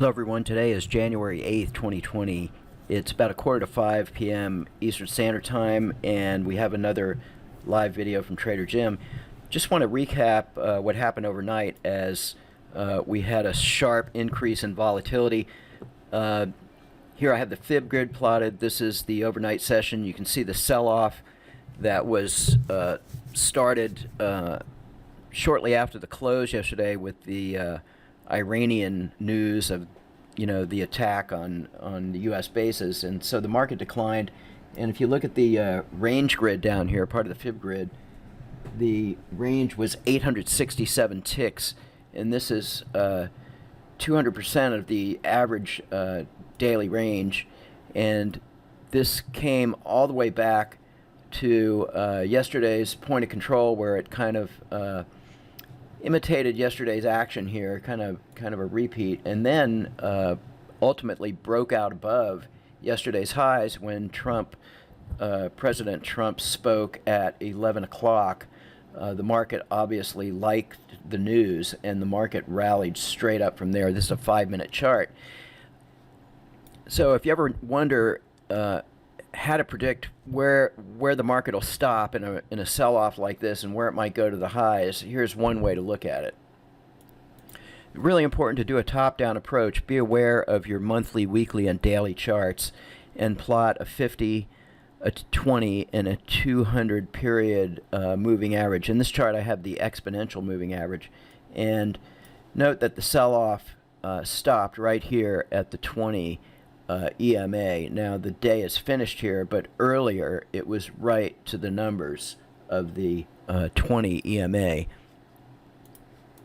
Hello everyone, today is January 8th, 2020. It's about 4:45 p.m. Eastern Standard Time, and we have another live video from Trader Jim. Just want to recap what happened overnight as we had a sharp increase in volatility. Here I have the fib grid plotted. This is the overnight session. You can see the sell-off that was started shortly after the close yesterday with the Iranian news of, the attack on the U.S. bases, and so the market declined. And if you look at the range grid down here, part of the fib grid, the range was 867 ticks, and this is 200% of the average daily range, and this came all the way back to yesterday's point of control, where it kind of imitated yesterday's action here, kind of a repeat, and then ultimately broke out above yesterday's highs when President Trump spoke at 11 o'clock. The market obviously liked the news, and the market rallied straight up from there. This is a 5-minute chart. So if you ever wonder how to predict where the market will stop in a sell-off like this and where it might go to the highs, here's one way to look at it. Really important to do a top-down approach. Be aware of your monthly, weekly, and daily charts, and plot a 50, a 20, and a 200 period moving average. In this chart I have the exponential moving average, and note that the sell-off stopped right here at the 20 EMA. Now the day is finished here, but earlier it was right to the numbers of the 20 EMA.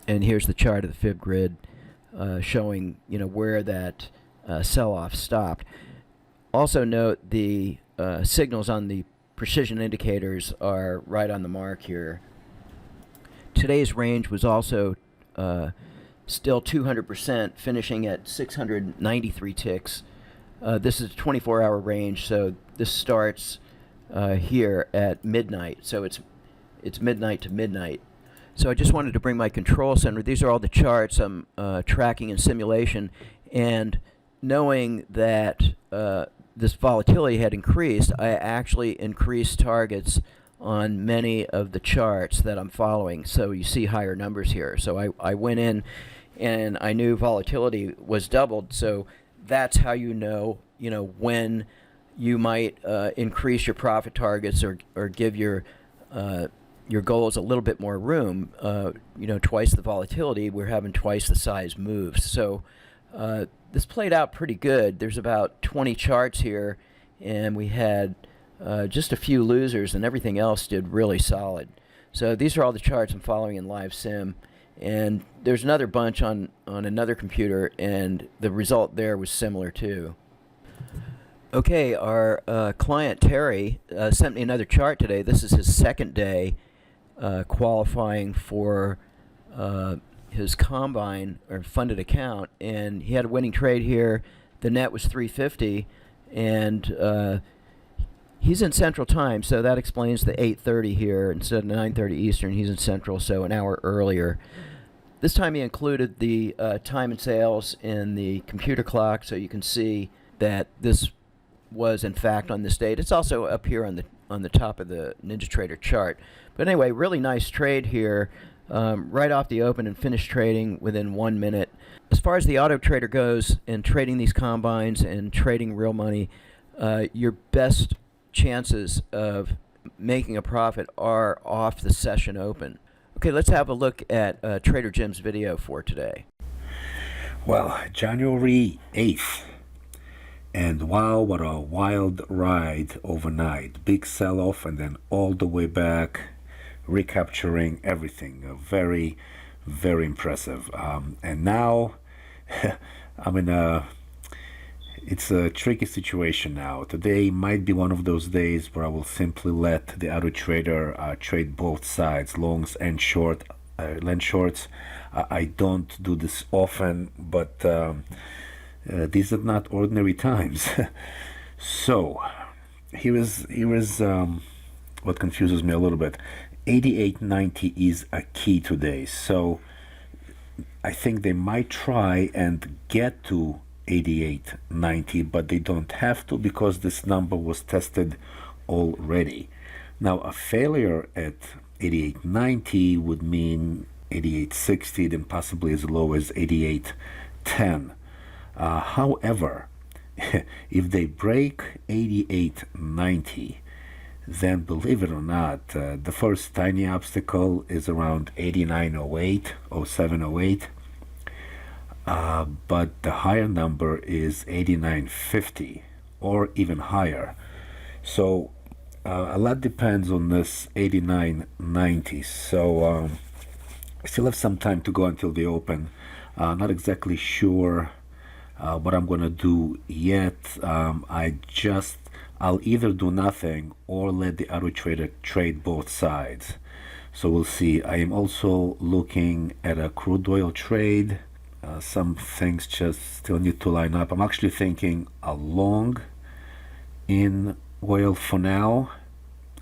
And here's the chart of the fib grid showing where that sell-off stopped. Also note the signals on the precision indicators are right on the mark here. Today's range was also still 200%, finishing at 693 ticks. This is a 24-hour range, so this starts here at midnight. So it's midnight to midnight. So I just wanted to bring my control center. These are all the charts I'm tracking in simulation, and knowing that this volatility had increased, I actually increased targets on many of the charts that I'm following. So you see higher numbers here. So I went in and I knew volatility was doubled. So that's how when you might increase your profit targets or give your goals a little bit more room. Twice the volatility, we're having twice the size moves. So this played out pretty good. There's about 20 charts here, and we had just a few losers, and everything else did really solid. So these are all the charts I'm following in live sim, and there's another bunch on another computer, and the result there was similar too. Okay, our client Terry sent me another chart today. This is his second day qualifying for his combine or funded account, and he had a winning trade here. The net was 350, and he's in Central Time, so that explains the 8:30 here instead of 9:30 Eastern. He's in Central, so an hour earlier. This time he included the time and sales in the computer clock, so you can see that this was in fact on this date. It's also up here on the top of the NinjaTrader chart. But anyway, really nice trade here, right off the open, and finished trading within 1 minute. As far as the auto trader goes, and trading these combines and trading real money, your best chances of making a profit are off the session open. Okay, let's have a look at Trader Jim's video for today. Well, January 8th. And wow, what a wild ride overnight. Big sell-off and then all the way back, recapturing everything. Very, very impressive. And now it's a tricky situation now. Today might be one of those days where I will simply let the auto trader trade both sides, longs and shorts. I don't do this often, but these are not ordinary times. So here is what confuses me a little bit. 88.90 is a key today. So I think they might try and get to 88.90, but they don't have to because this number was tested already. Now, a failure at 88.90 would mean 88.60, then possibly as low as 88.10. However, if they break 88.90, then believe it or not, the first tiny obstacle is around 89.08, 07.08. But the higher number is 89.50 or even higher. So a lot depends on this 89.90. So I still have some time to go until the open. Not exactly sure what I'm gonna do yet. I'll either do nothing or let the auto trader trade both sides. So we'll see. I am also looking at a crude oil trade. Some things just still need to line up. I'm actually thinking a long in oil for now,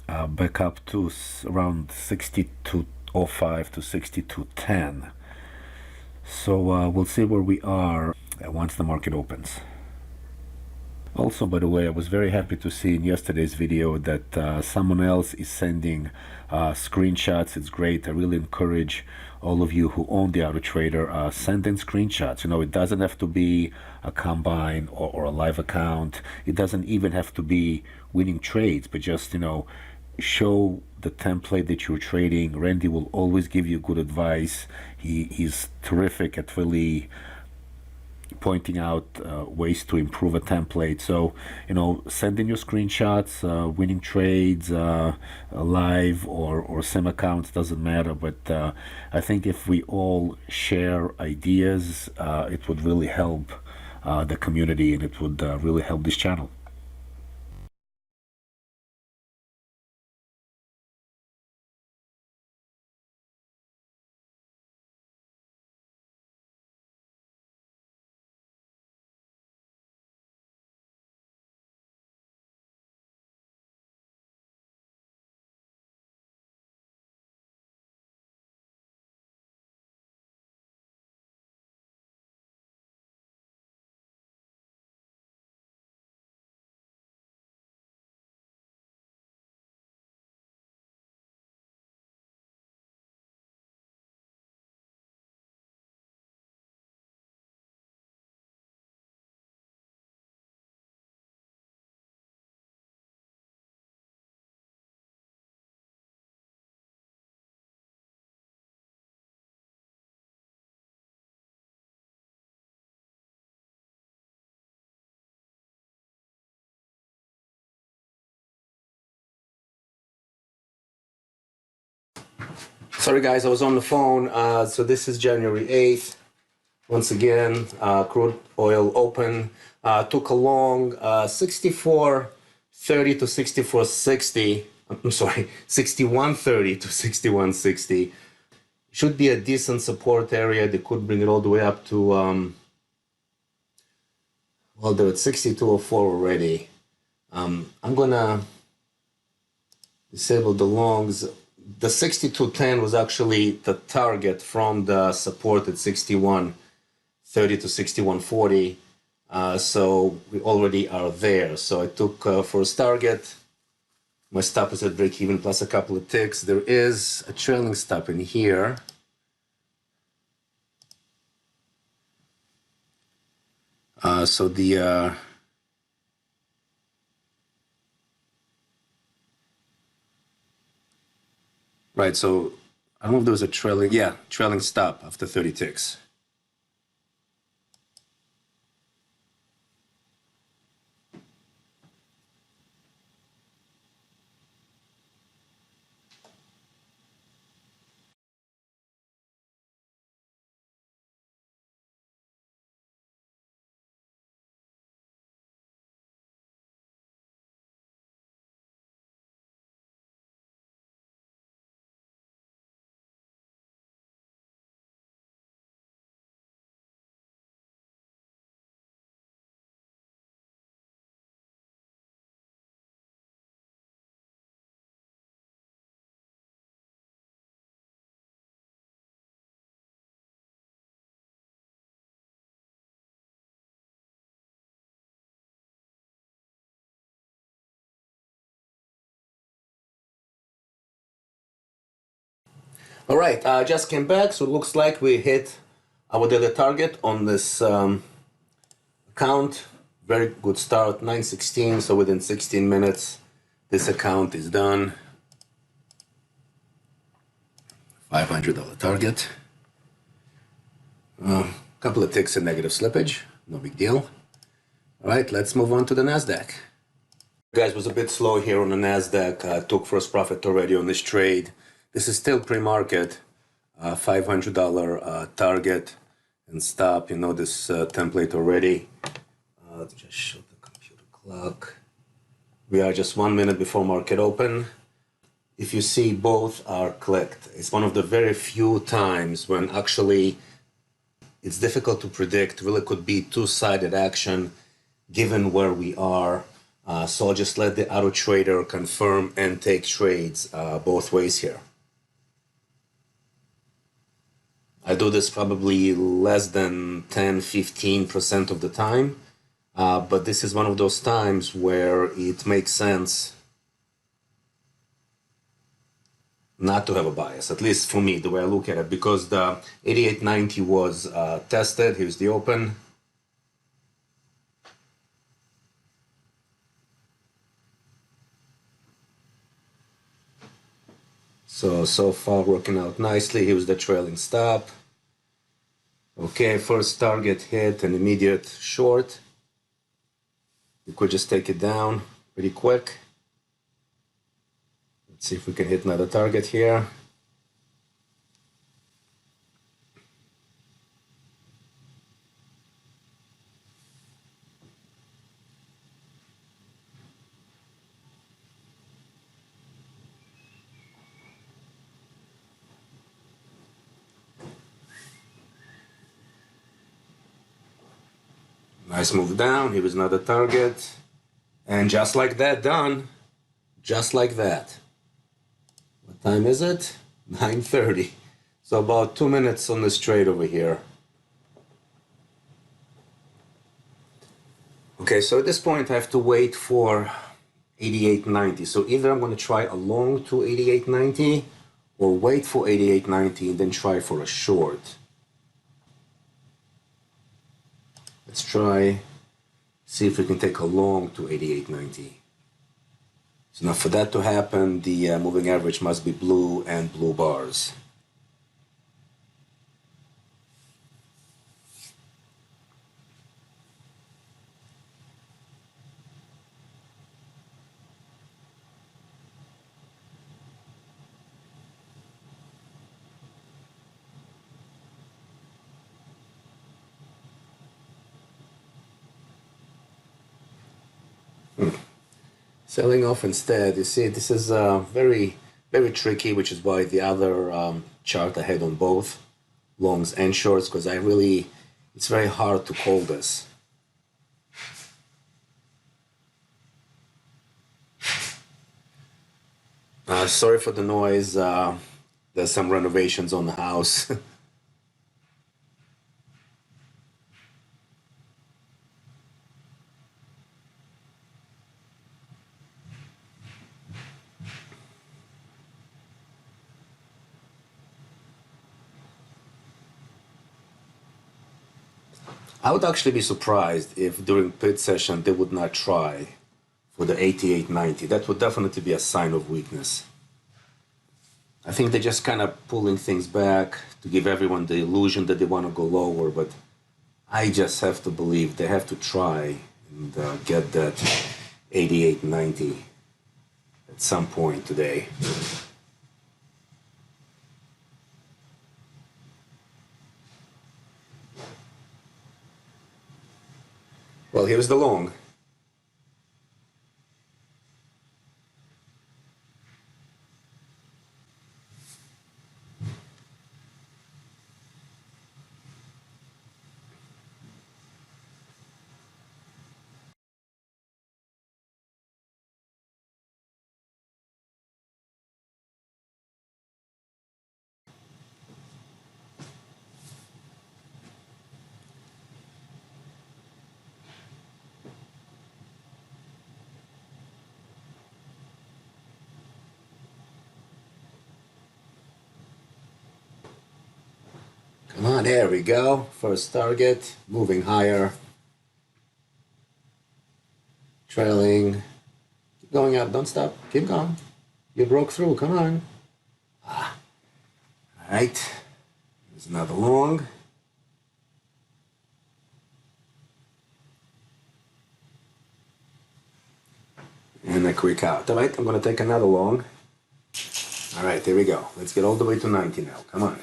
back up to around 62.05 to 62.10. So we'll see where we are once the market opens. Also, by the way, I was very happy to see in yesterday's video that someone else is sending screenshots. It's great. I really encourage all of you who own the auto trader, send in screenshots. You know, it doesn't have to be a combine or a live account. It doesn't even have to be winning trades, but just, you know, show the template that you're trading. Randy will always give you good advice. He's terrific at really pointing out ways to improve a template. So, you know, send in your screenshots, winning trades, live or sim accounts, doesn't matter. But I think if we all share ideas, it would really help the community, and it would really help this channel. Sorry guys, I was on the phone. So this is January 8th. Once again, crude oil open. Took a long 64.30 to 64.60. I'm sorry, 61.30 to 61.60. Should be a decent support area. They could bring it all the way up to, well, they're at 62.04 already. I'm gonna disable the longs. The 62.10 was actually the target from the support at 61.30 to 61.40. So we already are there. So I took first target. My stop is at break even plus a couple of ticks. There is a trailing stop in here. So the right, so I don't know if there was a trailing stop after 30 ticks. All right, just came back, so it looks like we hit our daily target on this account. Very good start, 9:16, so within 16 minutes, this account is done. $500 target. Couple of ticks and negative slippage, no big deal. All right, let's move on to the Nasdaq. Guys, was a bit slow here on the Nasdaq. Took first profit already on this trade. This is still pre-market. $500 target and stop. You know this template already. Let's just show the computer clock. We are just 1 minute before market open. If you see, both are clicked. It's one of the very few times when actually it's difficult to predict. Really could be two-sided action given where we are. So I'll just let the auto trader confirm and take trades both ways here. I do this probably less than 10-15% of the time, but this is one of those times where it makes sense not to have a bias, at least for me, the way I look at it, because the 88.90 was tested. Here's the open. So far working out nicely. Here's the trailing stop. Okay, first target hit, an immediate short. We could just take it down pretty quick. Let's see if we can hit another target here. Nice move down. Here was another target. And just like that, done. Just like that. What time is it? 9:30. So about 2 minutes on this trade over here. Okay, so at this point I have to wait for 88.90. So either I'm going to try a long to 88.90 or wait for 88.90 and then try for a short. Let's try, see if we can take a long to 88.90. So now for that to happen, the moving average must be blue and blue bars. Selling off instead, you see, this is very, very tricky, which is why the other chart I had on both longs and shorts, because it's very hard to call this. Sorry for the noise, there's some renovations on the house. I would actually be surprised if during pit session they would not try for the 88.90. That would definitely be a sign of weakness. I think they're just kind of pulling things back to give everyone the illusion that they want to go lower, but I just have to believe they have to try and get that 88.90 at some point today. Well, here's the long. Come on, there we go. First target, moving higher. Trailing. Keep going up, don't stop. Keep going. You broke through, come on. Alright. Here's another long. And a quick out. Alright, I'm gonna take another long. Alright, there we go. Let's get all the way to 90 now. Come on.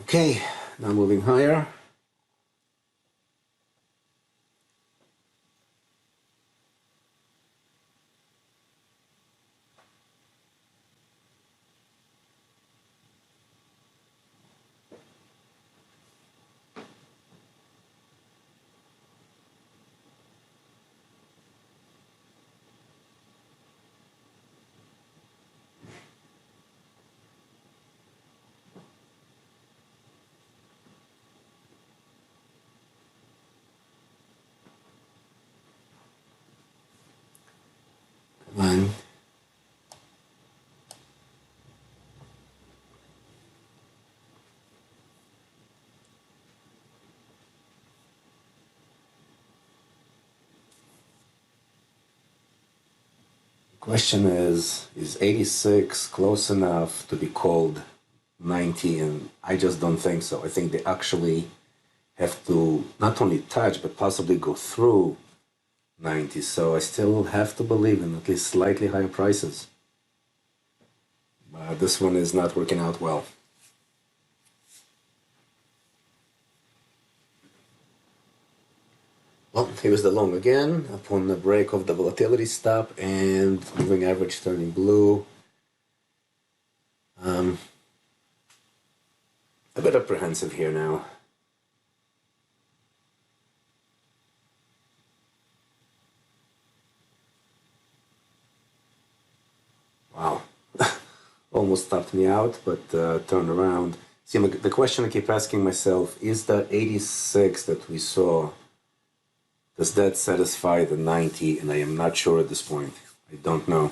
Okay, now moving higher. Come on. Question is 86 close enough to be called 90? And I just don't think so. I think they actually have to not only touch, but possibly go through 90. So I still have to believe in at least slightly higher prices. But this one is not working out well. Well, here's the long again, upon the break of the volatility stop and moving average turning blue. A bit apprehensive here now. Wow, almost stopped me out, but turned around. See, the question I keep asking myself, is the 86 that we saw, does that satisfy the 90? And I am not sure at this point. I don't know.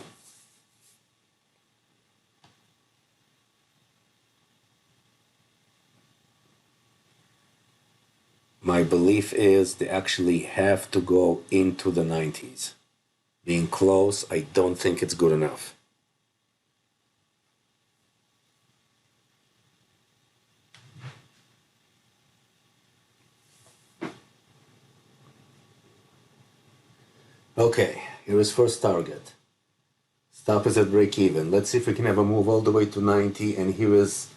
My belief is they actually have to go into the 90s. Being close, I don't think it's good enough. Okay, here is first target. Stop is at break even. Let's see if we can have a move all the way to 90. And here is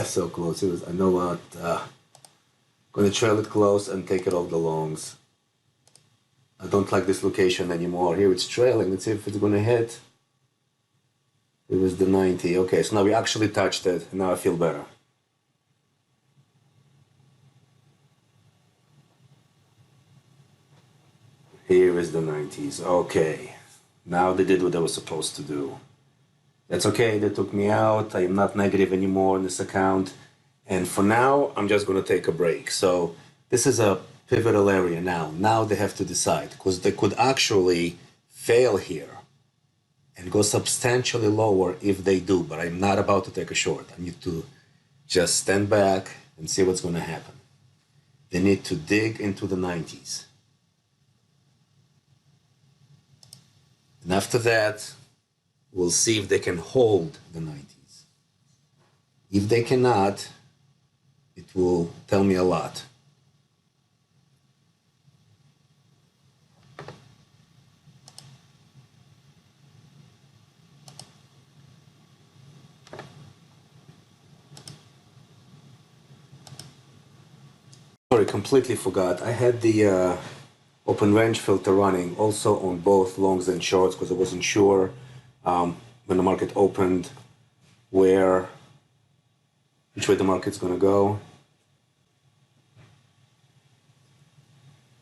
so close. Here is, I know what. Going to trail it close and take it off the longs. I don't like this location anymore. Here it's trailing. Let's see if it's going to hit. It was the 90. Okay, so now we actually touched it. Now I feel better. Here is the 90s. Okay. Now they did what they were supposed to do. That's okay. They took me out. I am not negative anymore in this account. And for now, I'm just going to take a break. So this is a pivotal area now. Now they have to decide, because they could actually fail here and go substantially lower if they do. But I'm not about to take a short. I need to just stand back and see what's going to happen. They need to dig into the 90s. And after that, we'll see if they can hold the 90s. If they cannot, it will tell me a lot. Sorry, completely forgot. I had the open range filter running also on both longs and shorts, because I wasn't sure when the market opened which way the market's going to go.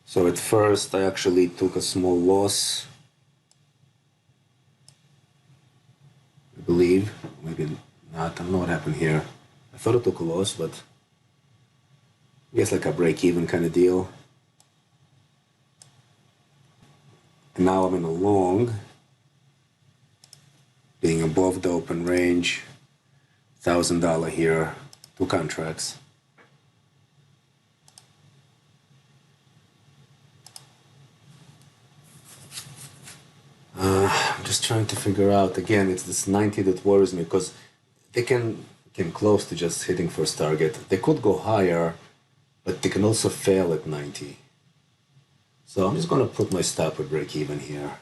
So at first I actually took a small loss, I believe. Maybe not. I don't know what happened here. I thought it took a loss, but I guess like a break-even kind of deal. And now I'm in a long, being above the open range, $1,000 here, 2 contracts. I'm just trying to figure out, again, it's this 90 that worries me, because they can close to just hitting first target. They could go higher, but they can also fail at 90. So I'm just going to put my stop at break even here.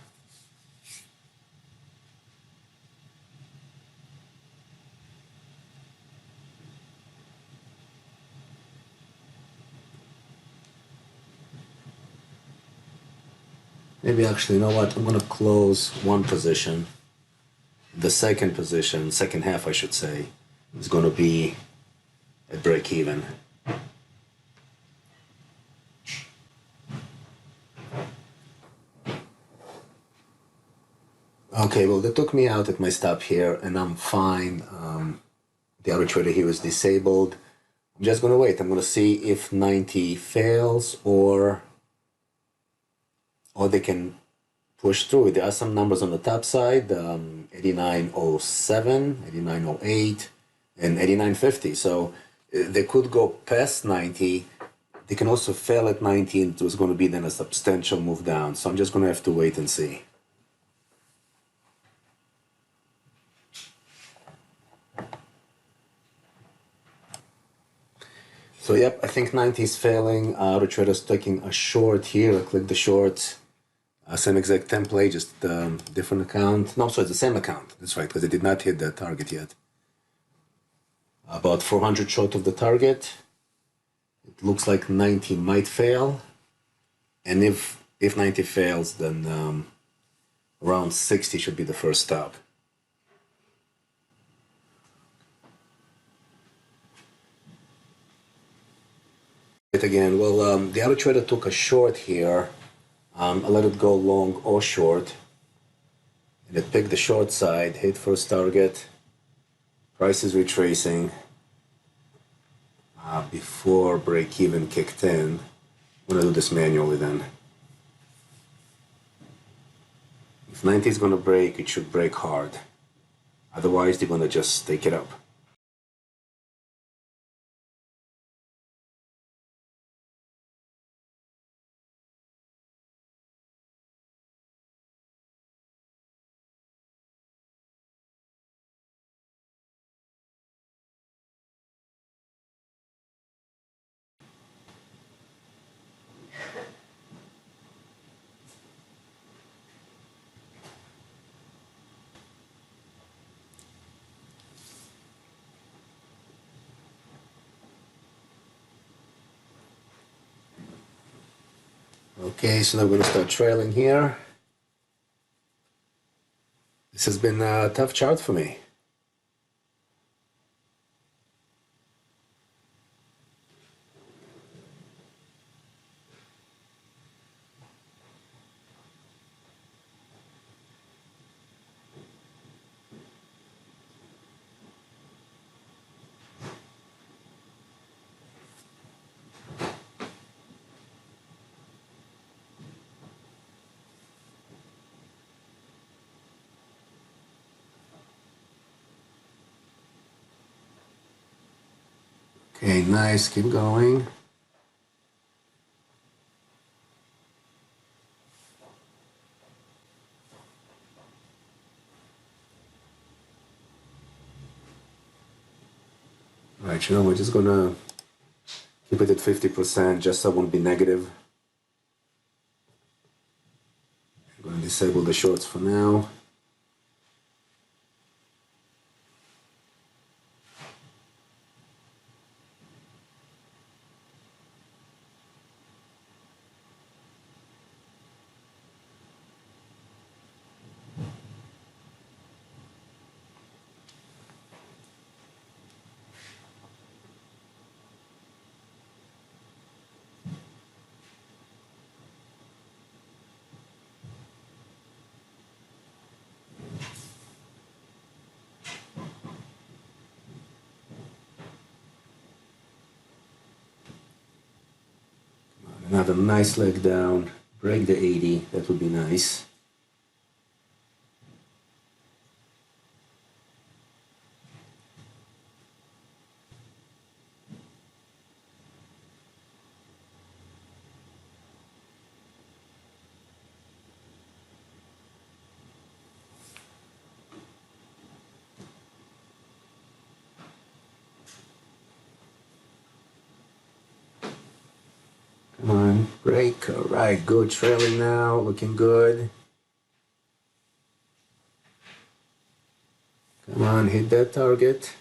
Maybe actually, you know what? I'm going to close one position. The second position, second half I should say, is going to be at break even. Okay, well, they took me out at my stop here, and I'm fine. The other trader here is disabled. I'm just going to wait. I'm going to see if 90 fails or they can push through. There are some numbers on the top side, 8907, 8908, and 8950. So they could go past 90. They can also fail at 90, and there's going to be then a substantial move down. So I'm just going to have to wait and see. So yep, I think 90 is failing. Auto trader's taking a short here. I click the short. Same exact template, just different account. No, sorry, it's the same account. That's right, because it did not hit the target yet. About 400 short of the target. It looks like 90 might fail. And if 90 fails, then around 60 should be the first stop. Again, well, the other trader took a short here. I let it go long or short, and it picked the short side, hit first target. Price is retracing before break even kicked in. I'm gonna do this manually then. If 90 is gonna break, it should break hard. Otherwise, they're gonna just take it up. Okay, so now we're gonna start trailing here. This has been a tough chart for me. Okay, nice, keep going. All right, you know, we're just gonna keep it at 50% just so I won't be negative. I'm gonna disable the shorts for now. Another nice leg down, break the 80, that would be nice. Come on, break. All right, good. Trailing now, looking good. Come on, hit that target.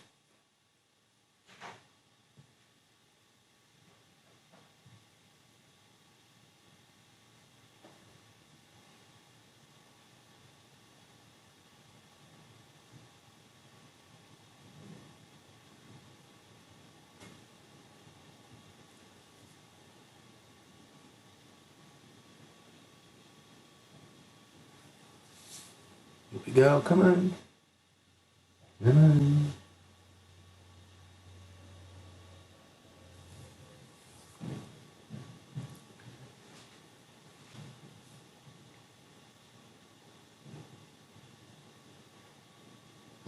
Here we go. Come on. Come on.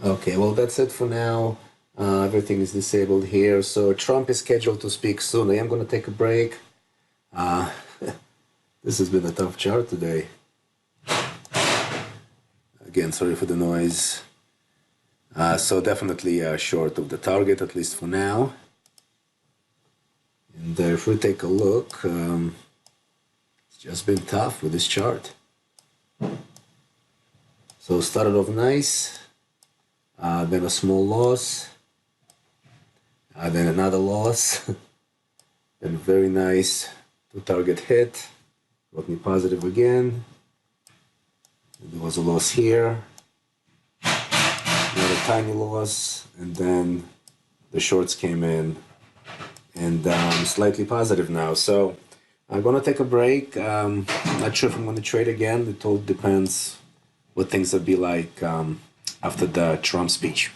Okay, well, that's it for now. Everything is disabled here. So Trump is scheduled to speak soon. I am going to take a break. This has been a tough chart today. Again, sorry for the noise. So definitely short of the target, at least for now. And if we take a look, it's just been tough with this chart. So started off nice, then a small loss, then another loss, then very nice two-target hit, got me positive again. There was a loss here, another tiny loss, and then the shorts came in, and I'm slightly positive now. So I'm gonna take a break. Not sure if I'm gonna trade again. It all depends what things will be like after the Trump speech.